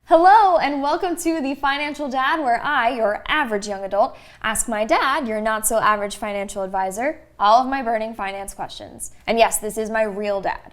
Hello and welcome to The Financial Dad, where I, your average young adult, ask my dad, your not-so-average financial advisor, all of my burning finance questions. And yes, this is my real dad.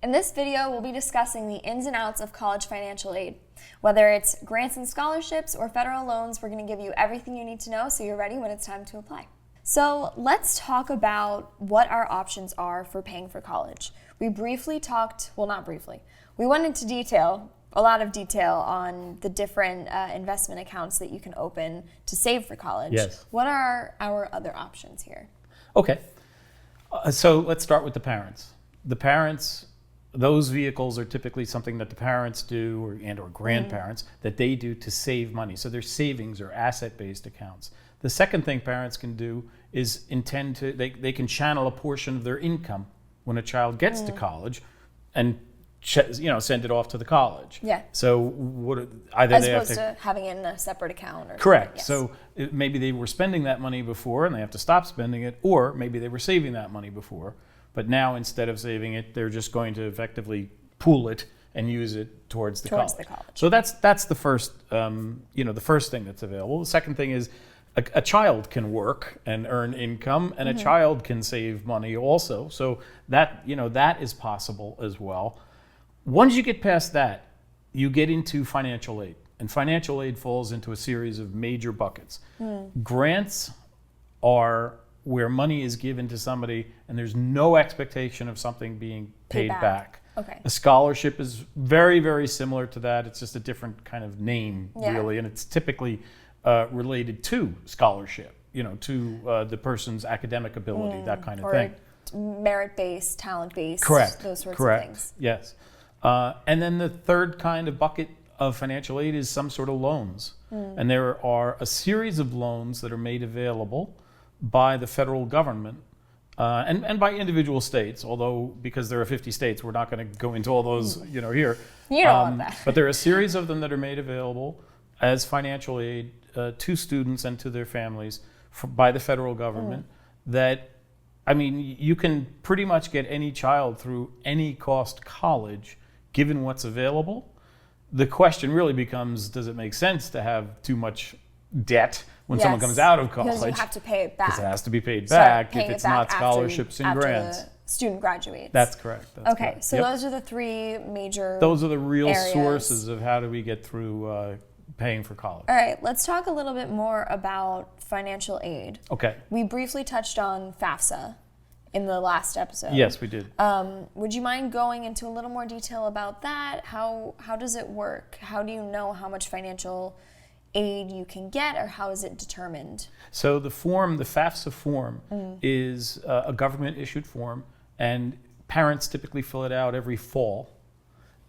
In this video, we'll be discussing the ins and outs of college financial aid. Whether it's grants and scholarships or federal loans, we're going to give you everything you need to know so you're ready when it's time to apply. So let's talk about what our options are for paying for college. We briefly talked, well, not briefly, we went into detail, a lot of detail on the different investment accounts that you can open to save for college. Yes. What are our other options here? Okay, so let's start with the parents. The parents, those vehicles are typically something that the parents do or grandparents that they do to save money. So they're savings or asset-based accounts. The second thing parents can do is they can channel a portion of their income when a child gets to college and send it off to the college. Yeah. So either As they have opposed to having it in a separate account. Or correct. Yes. So maybe they were spending that money before and they have to stop spending it, or maybe they were saving that money before. But now, instead of saving it, they're just going to effectively pool it and use it towards the college. So that's the first, the first thing that's available. The second thing is a child can work and earn income, and a child can save money also. So that is possible as well. Once you get past that, you get into financial aid, and financial aid falls into a series of major buckets. Grants are where money is given to somebody and there's no expectation of something being paid back. Okay. A scholarship is very, very similar to that. It's just a different kind of name, really, and it's typically related to scholarship, to the person's academic ability, that kind of thing. Merit-based, talent-based, Correct. Those sorts Correct. of things. Yes. And then the third kind of bucket of financial aid is some sort of loans. And there are a series of loans that are made available by the federal government and by individual states, although because there are 50 states, we're not going to go into all those, here. You don't want that. But there are a series of them that are made available as financial aid to students and to their families by the federal government you can pretty much get any child through any cost college given what's available. The question really becomes, does it make sense to have too much debt when someone comes out of college? Because you have to pay it back. Because it has to be paid back if it's not scholarships and after grants. The student graduates. That's correct. So those are the three major Those are the real areas. sources of how do we get through paying for college. All right, let's talk a little bit more about financial aid. Okay. We briefly touched on FAFSA in the last episode. Yes, we did. Would you mind going into a little more detail about that? How does it work? How do you know how much financial aid you can get, or how is it determined? So the FAFSA form is a government issued form, and parents typically fill it out every fall.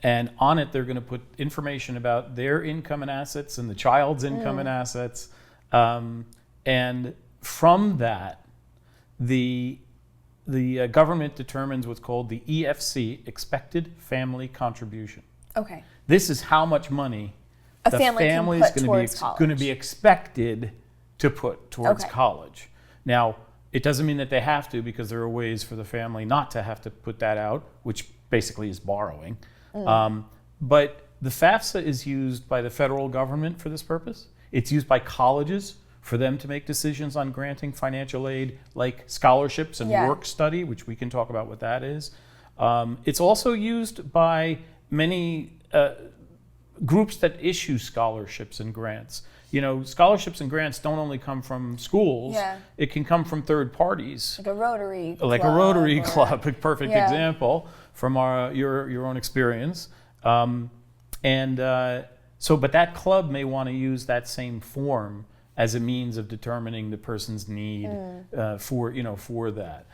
And on it, they're going to put information about their income and assets and the child's income and assets. And from that, the government determines what's called the EFC, Expected Family Contribution. Okay. This is how much money the family is going to be expected to put towards college. Now, it doesn't mean that they have to, because there are ways for the family not to have to put that out, which basically is borrowing. But the FAFSA is used by the federal government for this purpose. It's used by colleges for them to make decisions on granting financial aid, like scholarships and work study, which we can talk about what that is. It's also used by many groups that issue scholarships and grants. Scholarships and grants don't only come from schools. It can come from third parties. Like a Rotary Club. Like a Rotary Club, a perfect example from your own experience. But that club may want to use that same form as a means of determining the person's need for that.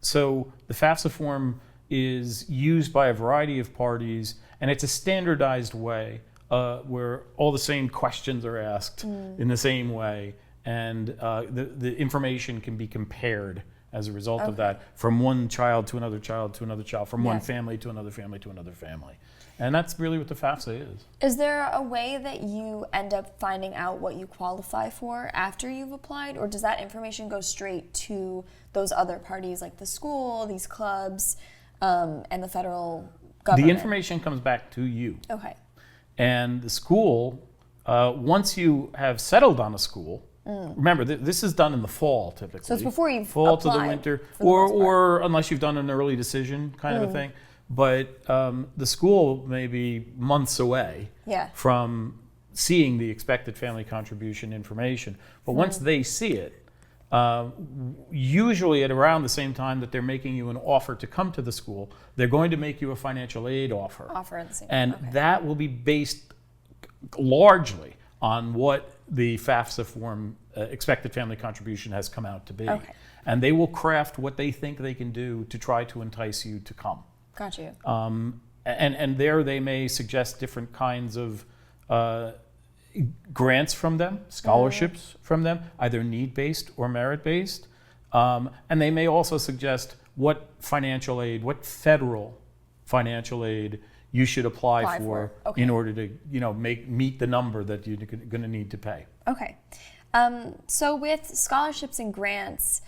So the FAFSA form is used by a variety of parties, and it's a standardized way where all the same questions are asked in the same way, and the information can be compared as a result of that, from one child to another child to another child, from one family to another family to another family. And that's really what the FAFSA is. Is there a way that you end up finding out what you qualify for after you've applied, or does that information go straight to those other parties like the school, these clubs, and the federal government? The information comes back to you. Okay. And the school, once you have settled on a school, remember, this is done in the fall typically. So it's before you fall to the winter, or unless you've done an early decision kind of a thing. But the school may be months away from seeing the expected family contribution information. But once they see it, usually at around the same time that they're making you an offer to come to the school, they're going to make you a financial aid offer. At the same and time. that will be based largely on what the FAFSA form expected family contribution has come out to be. Okay. And they will craft what they think they can do to try to entice you to come. Got you. And there they may suggest different kinds of grants from them, scholarships from them, either need-based or merit-based. And they may also suggest what financial aid, what federal financial aid you should apply for. Okay. In order to, meet the number that you're going to need to pay. Okay. So with scholarships and grants,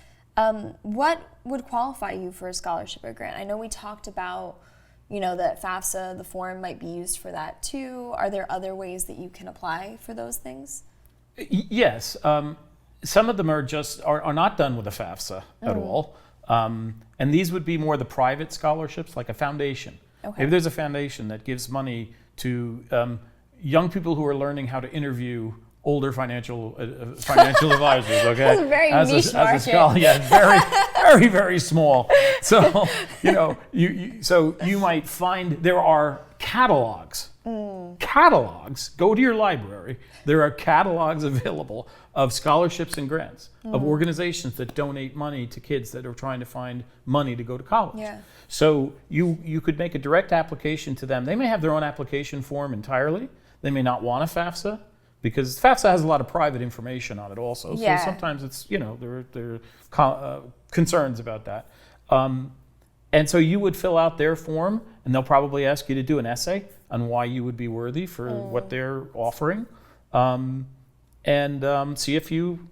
what would qualify you for a scholarship or grant? I know we talked about, that FAFSA, the form might be used for that too. Are there other ways that you can apply for those things? Yes. Some of them are not done with a FAFSA at all. And these would be more the private scholarships, like a foundation. Okay. Maybe there's a foundation that gives money to young people who are learning how to interview older financial advisors. Okay, that's a very niche market. As a scholar, yeah, very, very, very small. So you might find there are catalogs. Catalogs. Go to your library. There are catalogs available of scholarships and grants of organizations that donate money to kids that are trying to find money to go to college. Yeah. So you could make a direct application to them. They may have their own application form entirely. They may not want a FAFSA, because FAFSA has a lot of private information on it also. Yeah. So sometimes it's, there are concerns about that. And so you would fill out their form, and they'll probably ask you to do an essay on why you would be worthy for what they're offering, and see if you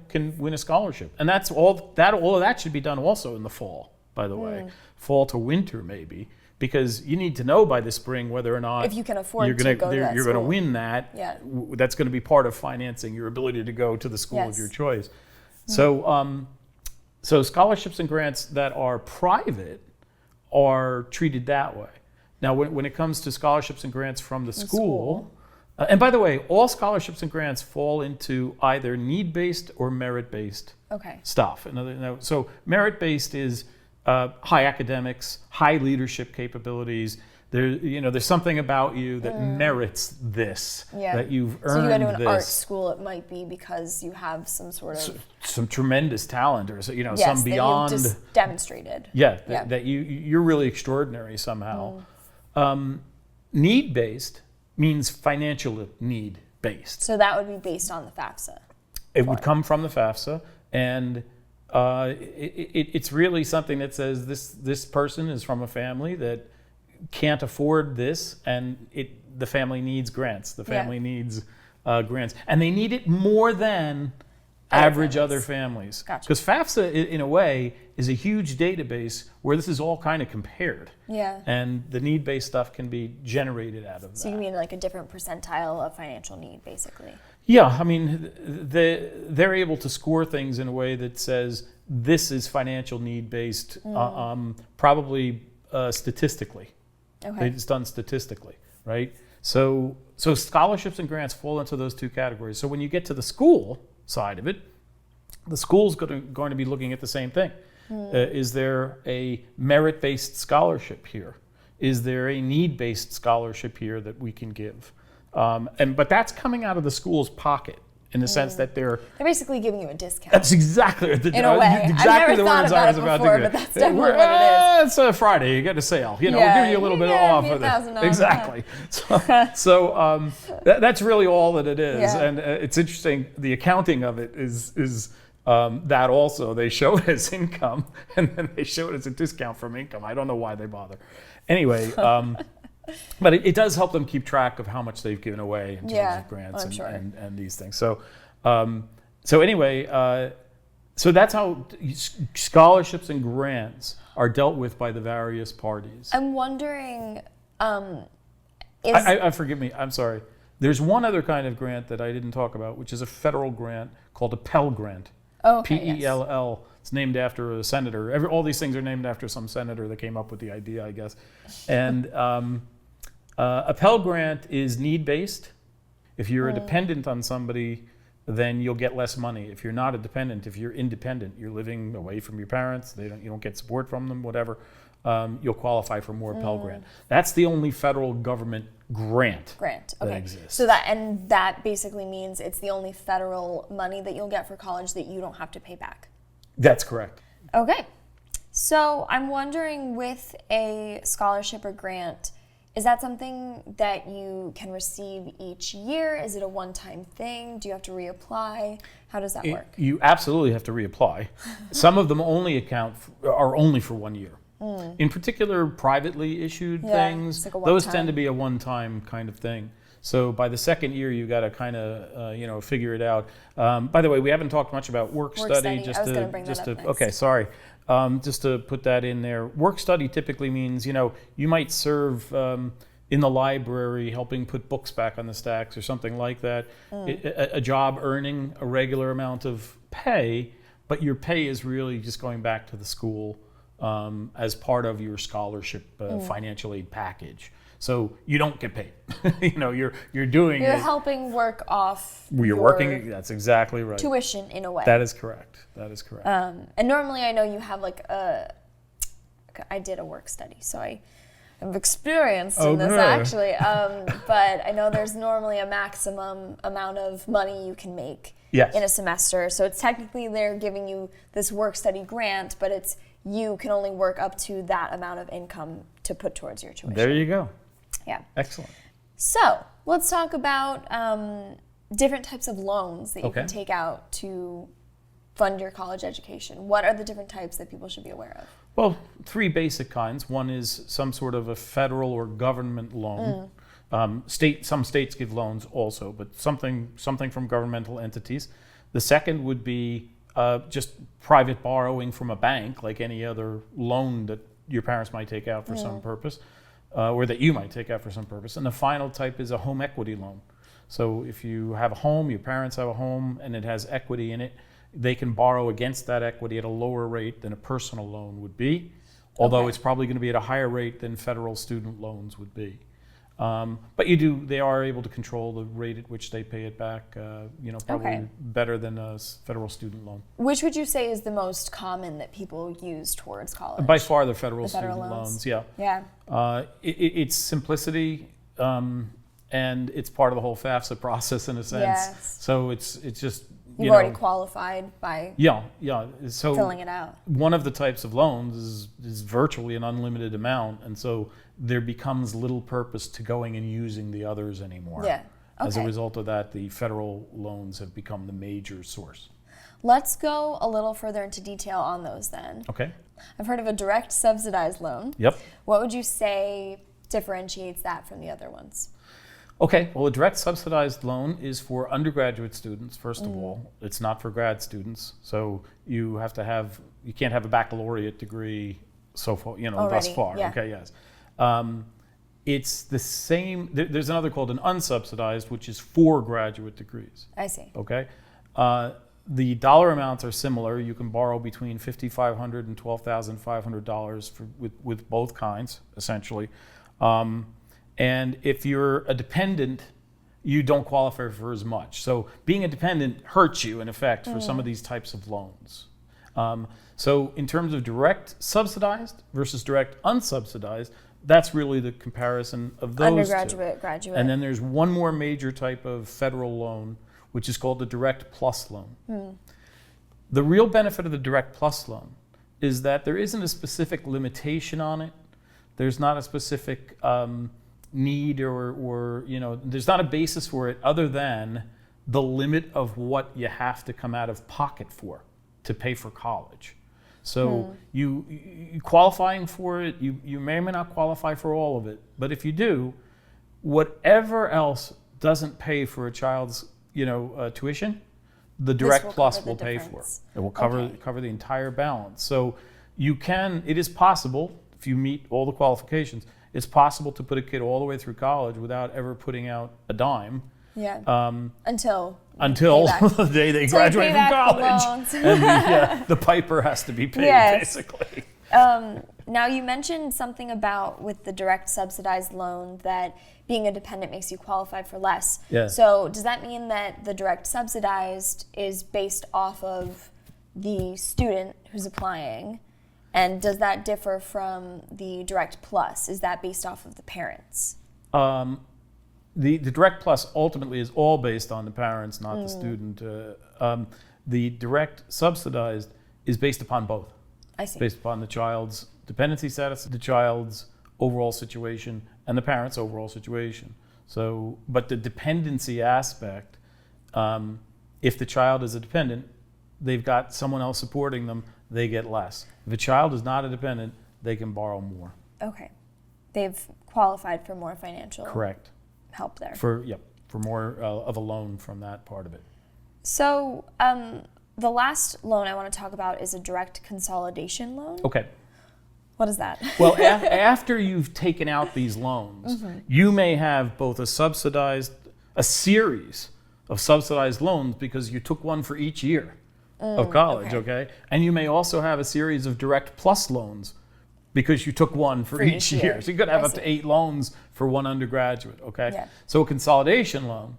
can win a scholarship. And all of that should be done also in the fall, by the way, fall to winter maybe. Because you need to know by the spring whether or not if you can afford to go to that you're going to school. win that. Yeah. That's going to be part of financing your ability to go to the school of your choice. So scholarships and grants that are private are treated that way. Now, when it comes to scholarships and grants from the school, and by the way, all scholarships and grants fall into either need-based or merit-based stuff. So merit-based is high academics, high leadership capabilities. There's something about you that merits this, that you've earned this. So you go to an art school, it might be because you have some sort of... Some tremendous talent, or some beyond... Yes, that you've just demonstrated. That you're really extraordinary somehow. Need-based means financial need-based. So that would be based on the FAFSA. It would come from the FAFSA, and... it's really something that says this person is from a family that can't afford this, and the family needs grants. The family needs grants, and they need it more than average other families. Gotcha. Because FAFSA, in a way, is a huge database where this is all kind of compared. Yeah. And the need-based stuff can be generated out of that. So you mean like a different percentile of financial need, basically? Yeah, I mean, they're able to score things in a way that says this is financial need based, probably statistically. Okay. It's done statistically, right? So scholarships and grants fall into those two categories. So when you get to the school side of it, the school's going to be looking at the same thing. Is there a merit-based scholarship here? Is there a need-based scholarship here that we can give? But that's coming out of the school's pocket in the sense that they're basically giving you a discount. That's exactly in a way. Exactly the words I was about to get. But that's definitely what it is. It's a Friday. You get a sale. We'll give you a little bit off of it. Exactly. So that's really all that it is, and it's interesting. The accounting of it is that also they show it as income, and then they show it as a discount from income. I don't know why they bother. Anyway. But it does help them keep track of how much they've given away in terms of grants and these things. So anyway, so that's how scholarships and grants are dealt with by the various parties. I'm wondering, forgive me, I'm sorry. There's one other kind of grant that I didn't talk about, which is a federal grant called a Pell grant. Oh, okay, P-E-L-L. Yes. It's named after a senator. All these things are named after some senator that came up with the idea, I guess. And a Pell grant is need-based. If you're a dependent on somebody, then you'll get less money. If you're not a dependent, if you're independent, you're living away from your parents, you don't get support from them, whatever, you'll qualify for more Pell grant. That's the only federal government grant that exists. So that basically means it's the only federal money that you'll get for college that you don't have to pay back. That's correct. Okay. So I'm wondering, with a scholarship or grant, is that something that you can receive each year? Is it a one-time thing? Do you have to reapply? How does that work? You absolutely have to reapply. Some of them are only for 1 year. In particular, privately issued things, like those tend to be a one-time kind of thing. So by the second year, you got to kind of figure it out. By the way, we haven't talked much about work study. I was going to bring that up next. Okay, sorry. Just to put that in there, work study typically means, you might serve in the library helping put books back on the stacks or something like that. A job earning a regular amount of pay, but your pay is really just going back to the school as part of your scholarship financial aid package. So you don't get paid. You're helping work off. You're working. That's exactly right. Tuition in a way. That is correct. And normally, I know you have I did a work study, so I am experienced in this actually. But I know there's normally a maximum amount of money you can make in a semester. So it's technically they're giving you this work study grant, but you can only work up to that amount of income to put towards your tuition. There you go. Yeah. Excellent. So let's talk about different types of loans that you can take out to fund your college education. What are the different types that people should be aware of? Well, three basic kinds. One is some sort of a federal or government loan. Some states give loans also, but something from governmental entities. The second would be just private borrowing from a bank, like any other loan that your parents might take out for some purpose, or that you might take out for some purpose. And the final type is a home equity loan. So if you have a home, your parents have a home, and it has equity in it, they can borrow against that equity at a lower rate than a personal loan would be, although it's probably going to be at a higher rate than federal student loans would be. But they are able to control the rate at which they pay it back, probably better than a federal student loan. Which would you say is the most common that people use towards college? By far the federal student loans, yeah. It's simplicity, and it's part of the whole FAFSA process in a sense. Yes. So it's just, You've already qualified by so filling it out. One of the types of loans is virtually an unlimited amount, and so there becomes little purpose to going and using the others anymore. Yeah. Okay. As a result of that, the federal loans have become the major source. Let's go a little further into detail on those then. Okay. I've heard of a direct subsidized loan. Yep. What would you say differentiates that from the other ones? Okay, well, a direct subsidized loan is for undergraduate students, first of all. It's not for grad students. So you can't have a baccalaureate degree so far, thus far. Yeah. Okay, yes. It's the same. There's another called an unsubsidized, which is for graduate degrees. I see. Okay. The dollar amounts are similar. You can borrow between $5,500 and $12,500 with both kinds, essentially. And if you're a dependent, you don't qualify for as much. So being a dependent hurts you, in effect, for some of these types of loans. So in terms of direct subsidized versus direct unsubsidized, that's really the comparison of those undergraduate, two. Graduate. And then there's one more major type of federal loan, which is called the Direct Plus loan. The real benefit of the Direct Plus loan is that there isn't a specific limitation on it. There's not a specific need or there's not a basis for it other than the limit of what you have to come out of pocket for to pay for college. So you qualifying for it, you may or may not qualify for all of it. But if you do, whatever else doesn't pay for a child's tuition, the Direct Plus will pay for. It will cover the entire balance. So it is possible, if you meet all the qualifications, it's possible to put a kid all the way through college without ever putting out a dime. Yeah. Until the day they graduate from college, and the piper has to be paid, basically. Now, you mentioned something about with the direct subsidized loan that being a dependent makes you qualify for less. Yeah. So does that mean that the direct subsidized is based off of the student who's applying? And does that differ from the direct plus? Is that based off of the parents? The Direct Plus ultimately is all based on the parents, not the student. The Direct Subsidized is based upon both. I see. Based upon the child's dependency status, the child's overall situation, and the parent's overall situation. So, but the dependency aspect, if the child is a dependent, they've got someone else supporting them, they get less. If a child is not a dependent, they can borrow more. Okay. They've qualified for more financial help there. For more of a loan from that part of it. So the last loan I want to talk about is a direct consolidation loan. Okay. What is that? Well, after you've taken out these loans, you may have both a series of subsidized loans because you took one for each year of college, okay? And you may also have a series of Direct Plus loans because you took one for each year. So you could have up to 8 loans for one undergraduate, okay? Yeah. So a consolidation loan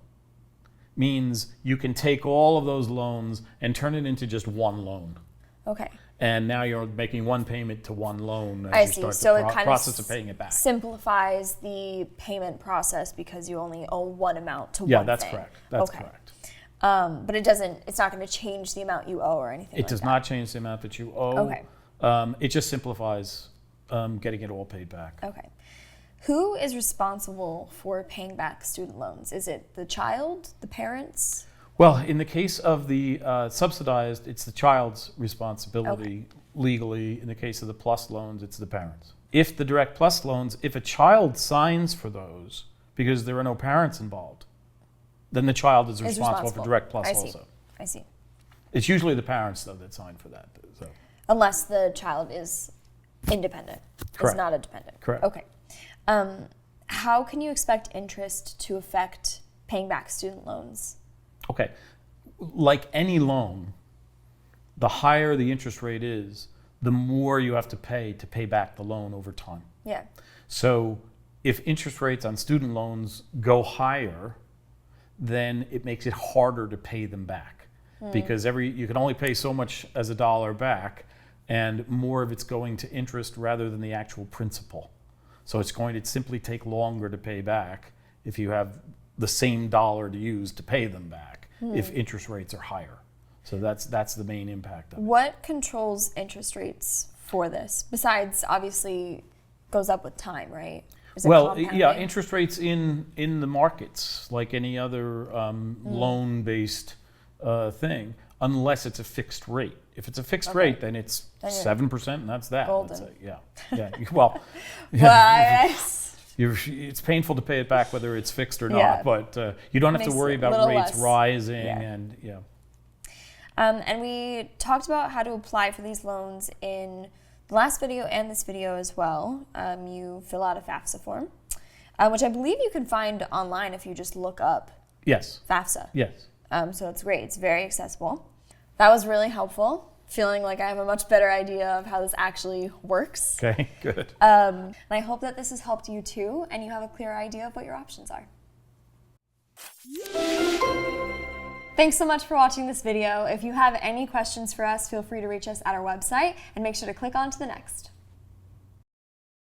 means you can take all of those loans and turn it into just one loan. Okay. And now you're making one payment to one loan as I you see. start So the it kind process of of paying it back. Simplifies the payment process because you only owe one amount to one Yeah, that's thing. correct. That's correct. But it's not going to change the amount you owe or anything like that. It does not change the amount that you owe. Okay. It just simplifies getting it all paid back. Okay. Who is responsible for paying back student loans? Is it the child, the parents? Well, in the case of the subsidized, it's the child's responsibility legally. In the case of the plus loans, it's the parents. If the Direct Plus loans, if a child signs for those because there are no parents involved, then the child is responsible for Direct Plus also. I see. It's usually the parents, though, that sign for that. So. Unless the child is independent. Correct. Is not a dependent. Correct. Okay. How can you expect interest to affect paying back student loans? Okay. Like any loan, the higher the interest rate is, the more you have to pay back the loan over time. Yeah. So if interest rates on student loans go higher, then it makes it harder to pay them back because you can only pay so much as a dollar back, and more of it's going to interest rather than the actual principal. So it's going to simply take longer to pay back if you have the same dollar to use to pay them back if interest rates are higher. So that's the main impact of it. What controls interest rates for this? Besides, obviously, goes up with time, right? Well, yeah, interest rates in the markets, like any other loan-based thing, unless it's a fixed rate. If it's a fixed rate, then it's 7%, and that's that. Golden. Yeah. Well, it's painful to pay it back whether it's fixed or not, but you don't have to worry about rates rising and And we talked about how to apply for these loans in the last video and this video as well. You fill out a FAFSA form, which I believe you can find online if you just look up FAFSA. Yes. So it's great. It's very accessible. That was really helpful. Feeling like I have a much better idea of how this actually works. Okay, good. And I hope that this has helped you too, and you have a clear idea of what your options are. Thanks so much for watching this video. If you have any questions for us, feel free to reach us at our website, and make sure to click on to the next.